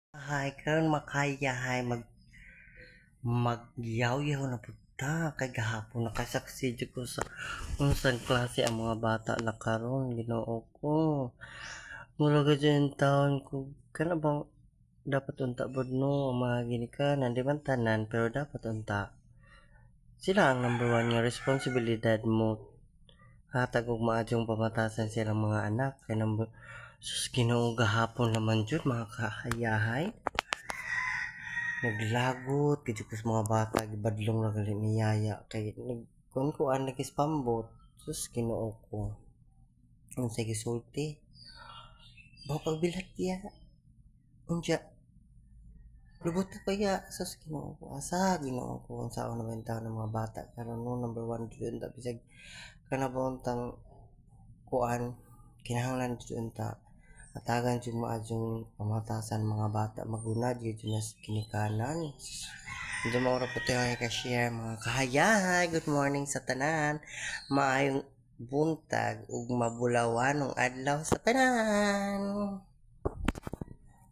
Hay karon makayahay magyaw-yaw na punta kay gahapon nakasaksi jud ko sa unsang klase ang mga bata na karon Ginoo ko. Mura ka dyan taon ko kana bang dapat unta pod no ang mga ginikanan di man tanan pero dapat unta. Sila ang number one nga responsibilidad mo. Hatag og maadyong pamatasan silang mga anak kay number sus Ginoo gahapon naman jud mga kahayahay. Naglagot gid ko sa mga bata gibadlong ra gali ni yaya kay nagkuan nagispambot sus Ginoo ko unsay gisulti bawa pagbilat ya unya lubot na kaya sus Ginoo ko asa Ginoo ko unsaon na bentaw ng mga bata karon no number one jud ta bisag kana ba untang kuan kinahanglan jud unta hatagan jud maadyong pamatasan mga bata magunad jud na sa ginikanan. Medyo maura po tayo ka-share mga kahayahay. Good morning sa tanan. Maayong buntag ug mabulawanong adlaw sa tanan.